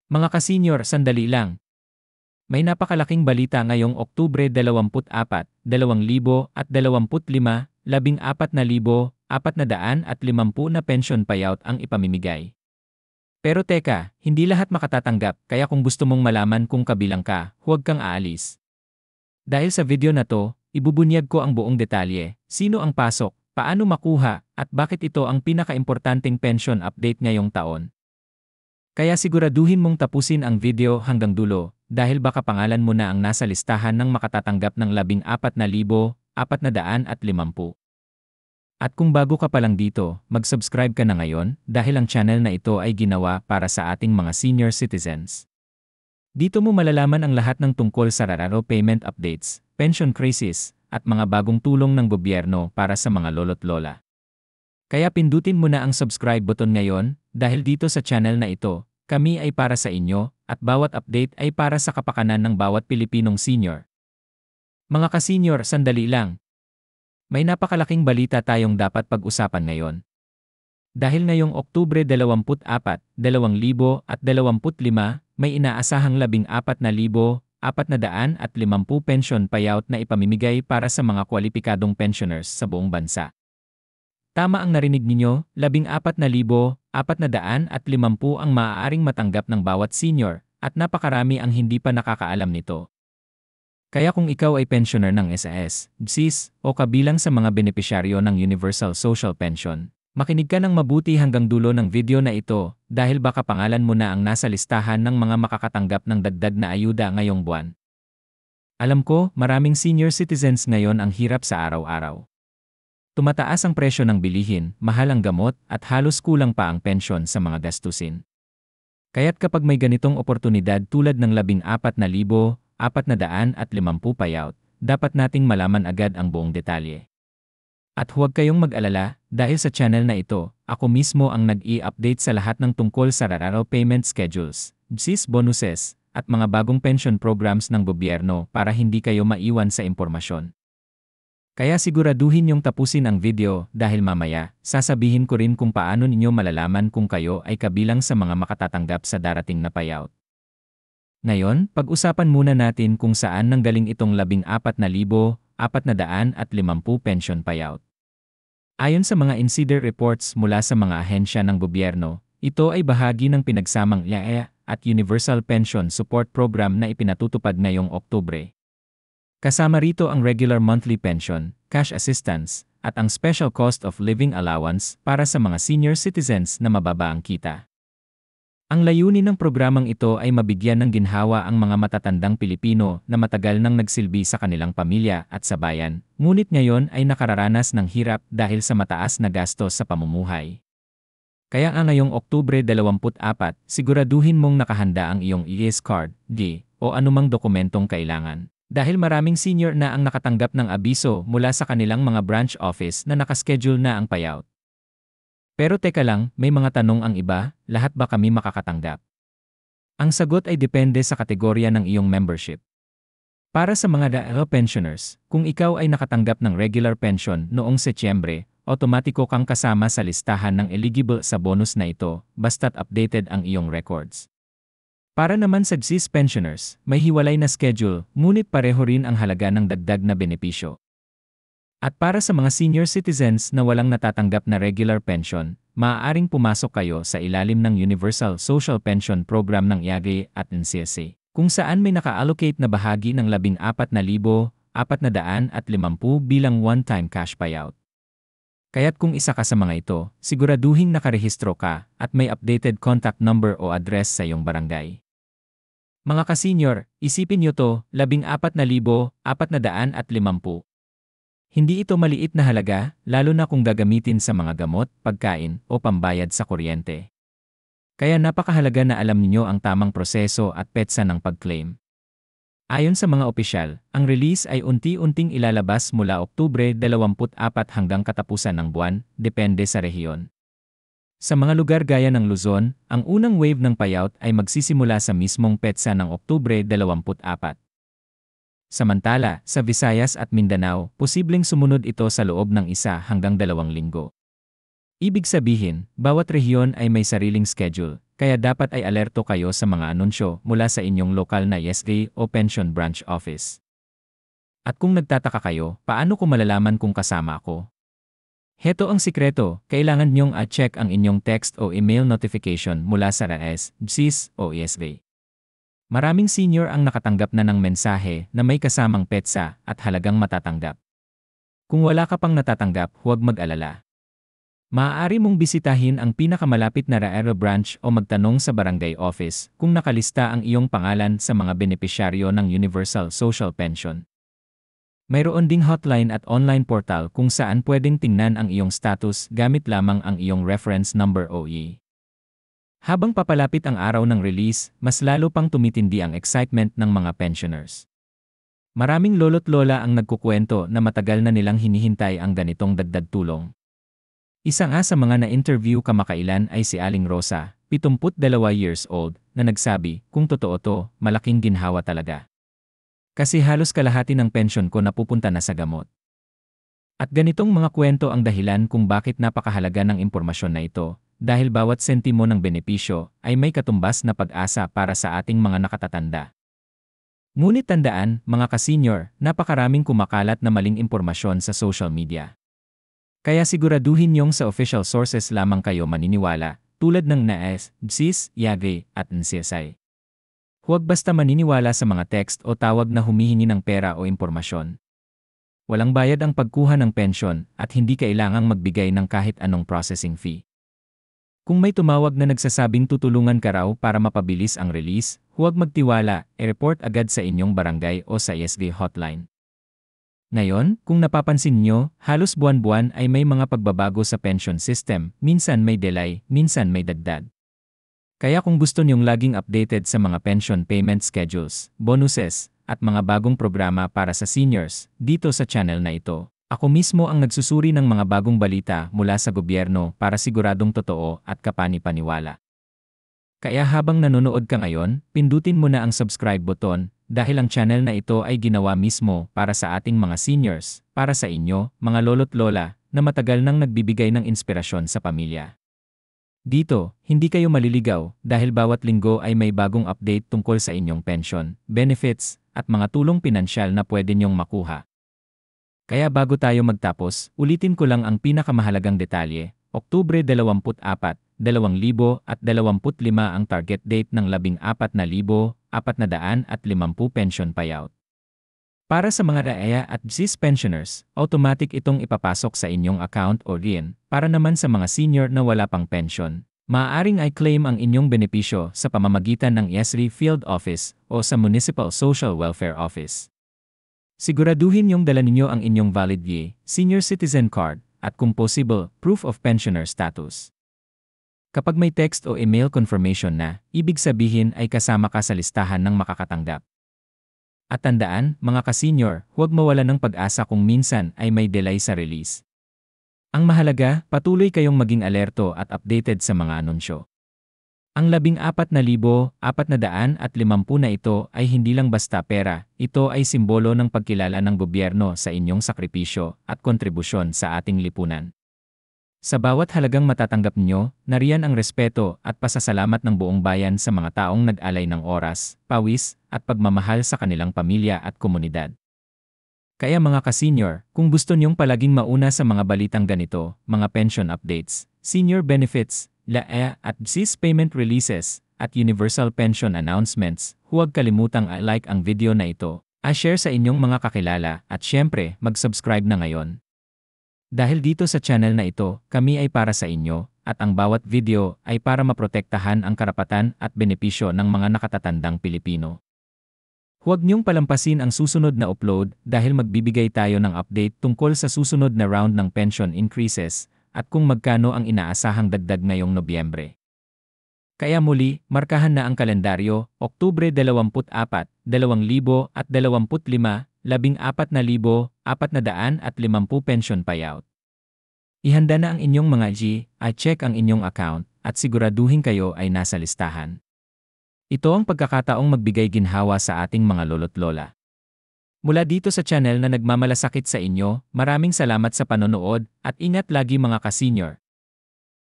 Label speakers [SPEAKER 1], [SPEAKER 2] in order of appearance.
[SPEAKER 1] Mga ka-senior, sandali lang. May napakalaking balita ngayong Oktubre 24, 2025, 14,450 na pension payout ang ipamimigay. Pero teka, hindi lahat makatatanggap, kaya kung gusto mong malaman kung kabilang ka, huwag kang aalis. Dahil sa video na to, ibubunyag ko ang buong detalye, sino ang pasok, paano makuha, at bakit ito ang pinakaimportanteng pension update ngayong taon. Kaya siguraduhin mong tapusin ang video hanggang dulo, dahil baka pangalan mo na ang nasa listahan ng makatatanggap ng 14,450. At kung bago ka pa lang dito, mag-subscribe ka na ngayon dahil ang channel na ito ay ginawa para sa ating mga senior citizens. Dito mo malalaman ang lahat ng tungkol sa RARO payment updates, pension crisis, at mga bagong tulong ng gobyerno para sa mga lolo't lola. Kaya pindutin mo na ang subscribe button ngayon dahil dito sa channel na ito, kami ay para sa inyo at bawat update ay para sa kapakanan ng bawat Pilipinong senior. Mga ka-senior, sandali lang. May napakalaking balita tayong dapat pag-usapan ngayon. Dahil ngayong Oktubre 24, 2025, may inaasahang 14,450 pension payout na ipamimigay para sa mga kwalipikadong pensioners sa buong bansa. Tama ang narinig ninyo, 14,450 ang maaaring matanggap ng bawat senior, at napakarami ang hindi pa nakakaalam nito. Kaya kung ikaw ay pensioner ng SAS, BSIS, o kabilang sa mga benepisyaryo ng Universal Social Pension, makinig ka ng mabuti hanggang dulo ng video na ito dahil baka pangalan mo na ang nasa listahan ng mga makakatanggap ng dagdag na ayuda ngayong buwan. Alam ko, maraming senior citizens ngayon ang hirap sa araw-araw. Tumataas ang presyo ng bilihin, mahal ang gamot, at halos kulang pa ang pensyon sa mga gastusin. Kaya't kapag may ganitong oportunidad tulad ng 14,450 payout, dapat nating malaman agad ang buong detalye. At huwag kayong mag-alala, dahil sa channel na ito, ako mismo ang nag-i-update sa lahat ng tungkol sa RARO payment schedules, BSIS bonuses, at mga bagong pension programs ng gobyerno para hindi kayo maiwan sa impormasyon. Kaya siguraduhin niyong tapusin ang video dahil mamaya, sasabihin ko rin kung paano ninyo malalaman kung kayo ay kabilang sa mga makatatanggap sa darating na payout. Ngayon, pag-usapan muna natin kung saan nanggaling itong 14,450 pension payout. Ayon sa mga insider reports mula sa mga ahensya ng gobyerno, ito ay bahagi ng pinagsamang IAE at Universal Pension Support Program na ipinatutupad ngayong Oktubre. Kasama rito ang regular monthly pension, cash assistance, at ang special cost of living allowance para sa mga senior citizens na mababa ang kita. Ang layunin ng programang ito ay mabigyan ng ginhawa ang mga matatandang Pilipino na matagal nang nagsilbi sa kanilang pamilya at sa bayan, ngunit ngayon ay nakararanas ng hirap dahil sa mataas na gastos sa pamumuhay. Kaya ngayong Oktubre 24, siguraduhin mong nakahanda ang iyong ES card, D, o anumang dokumentong kailangan. Dahil maraming senior na ang nakatanggap ng abiso mula sa kanilang mga branch office na nakaschedule na ang payout. Pero teka lang, may mga tanong ang iba, lahat ba kami makakatanggap? Ang sagot ay depende sa kategorya ng iyong membership. Para sa mga RARO pensioners, kung ikaw ay nakatanggap ng regular pension noong Setyembre, otomatiko kang kasama sa listahan ng eligible sa bonus na ito, basta't updated ang iyong records. Para naman sa BSIS pensioners, may hiwalay na schedule, ngunit pareho rin ang halaga ng dagdag na benepisyo. At para sa mga senior citizens na walang natatanggap na regular pension, maaaring pumasok kayo sa ilalim ng Universal Social Pension Program ng IAGE at NCSA, kung saan may naka-allocate na bahagi ng 14,450 bilang one-time cash payout. Kaya't kung isa ka sa mga ito, siguraduhin nakarehistro ka at may updated contact number o address sa iyong barangay. Mga ka-senior, isipin nyo to, 14,450. Hindi ito maliit na halaga, lalo na kung gagamitin sa mga gamot, pagkain, o pambayad sa kuryente. Kaya napakahalaga na alam niyo ang tamang proseso at petsa ng pag-claim. Ayon sa mga opisyal, ang release ay unti-unting ilalabas mula Oktubre 24 hanggang katapusan ng buwan, depende sa rehiyon. Sa mga lugar gaya ng Luzon, ang unang wave ng payout ay magsisimula sa mismong petsa ng Oktubre 24. Samantala, sa Visayas at Mindanao, posibleng sumunod ito sa loob ng 1 hanggang 2 linggo. Ibig sabihin, bawat rehiyon ay may sariling schedule, kaya dapat ay alerto kayo sa mga anunsyo mula sa inyong lokal na YesGay o pension branch office. At kung nagtataka kayo, paano ko malalaman kung kasama ako? Heto ang sikreto, kailangan niyong check ang inyong text o email notification mula sa RAS, BSIS o YesGay. Maraming senior ang nakatanggap na ng mensahe na may kasamang petsa at halagang matatanggap. Kung wala ka pang natatanggap, huwag mag-alala. Maaari mong bisitahin ang pinakamalapit na RAERA branch o magtanong sa barangay office kung nakalista ang iyong pangalan sa mga benepisyaryo ng Universal Social Pension. Mayroon ding hotline at online portal kung saan pwedeng tingnan ang iyong status gamit lamang ang iyong reference number OE. Habang papalapit ang araw ng release, mas lalo pang tumitindi ang excitement ng mga pensioners. Maraming lolo't lola ang nagkukwento na matagal na nilang hinihintay ang ganitong dagdag tulong. Isa nga sa mga na-interview kamakailan ay si Aling Rosa, 72 years old, na nagsabi, kung totoo to, malaking ginhawa talaga. Kasi halos kalahati ng pensyon ko napupunta na sa gamot. At ganitong mga kwento ang dahilan kung bakit napakahalaga ng impormasyon na ito, dahil bawat sentimo ng benepisyo ay may katumbas na pag-asa para sa ating mga nakatatanda. Ngunit tandaan, mga ka-senior, napakaraming kumakalat na maling impormasyon sa social media. Kaya siguraduhin niyong sa official sources lamang kayo maniniwala, tulad ng NAS, BSIS, YesGay, at NCSI. Huwag basta maniniwala sa mga text o tawag na humihingi ng pera o impormasyon. Walang bayad ang pagkuha ng pensyon at hindi kailangang magbigay ng kahit anong processing fee. Kung may tumawag na nagsasabing tutulungan ka raw para mapabilis ang release, huwag magtiwala, i-report agad sa inyong barangay o sa YesGay hotline. Ngayon, kung napapansin nyo, halos buwan-buwan ay may mga pagbabago sa pension system, minsan may delay, minsan may dagdag. Kaya kung gusto niyong laging updated sa mga pension payment schedules, bonuses, at mga bagong programa para sa seniors, dito sa channel na ito, ako mismo ang nagsusuri ng mga bagong balita mula sa gobyerno para siguradong totoo at kapani-paniwala. Kaya habang nanonood ka ngayon, pindutin mo na ang subscribe button dahil ang channel na ito ay ginawa mismo para sa ating mga seniors, para sa inyo, mga lolo't lola, na matagal nang nagbibigay ng inspirasyon sa pamilya. Dito, hindi kayo maliligaw dahil bawat linggo ay may bagong update tungkol sa inyong pension, benefits, at mga tulong pinansyal na pwede niyong makuha. Kaya bago tayo magtapos, ulitin ko lang ang pinakamahalagang detalye. Oktubre 24, 2025 ang target date ng 14,450 pension payout. Para sa mga RAEA at BSIS pensioners, automatic itong ipapasok sa inyong account o RIN. Para naman sa mga senior na wala pang pension, maaaring i-claim ang inyong benepisyo sa pamamagitan ng YesRI Field Office o sa Municipal Social Welfare Office. Siguraduhin niyong dala ninyo ang inyong valid Senior Citizen Card at kung possible, Proof of Pensioner Status. Kapag may text o email confirmation na, ibig sabihin ay kasama ka sa listahan ng makakatanggap. At tandaan, mga ka-senior, huwag mawalan ng pag-asa kung minsan ay may delay sa release. Ang mahalaga, patuloy kayong maging alerto at updated sa mga anunsyo. Ang 14,450 na ito ay hindi lang basta pera, ito ay simbolo ng pagkilala ng gobyerno sa inyong sakripisyo at kontribusyon sa ating lipunan. Sa bawat halagang matatanggap niyo, nariyan ang respeto at pasasalamat ng buong bayan sa mga taong nag-alay ng oras, pawis, at pagmamahal sa kanilang pamilya at komunidad. Kaya mga ka-senior, kung gusto niyong palaging mauna sa mga balitang ganito, mga pension updates, senior benefits, LAE at BSIS payment releases, at universal pension announcements, huwag kalimutang i-like ang video na ito, i-share sa inyong mga kakilala, at syempre, mag-subscribe na ngayon. Dahil dito sa channel na ito, kami ay para sa inyo, at ang bawat video ay para maprotektahan ang karapatan at benepisyo ng mga nakatatandang Pilipino. Huwag niyong palampasin ang susunod na upload dahil magbibigay tayo ng update tungkol sa susunod na round ng pension increases at kung magkano ang inaasahang dagdag ngayong Nobyembre. Kaya muli, markahan na ang kalendaryo, Oktubre 24, 2025, 14,450 pension payout. Ihanda na ang inyong mga i-check ang inyong account at siguraduhin kayo ay nasa listahan. Ito ang pagkakataong magbigay ginhawa sa ating mga lolo't lola. Mula dito sa channel na nagmamalasakit sa inyo, maraming salamat sa panonood at ingat lagi mga ka-senior.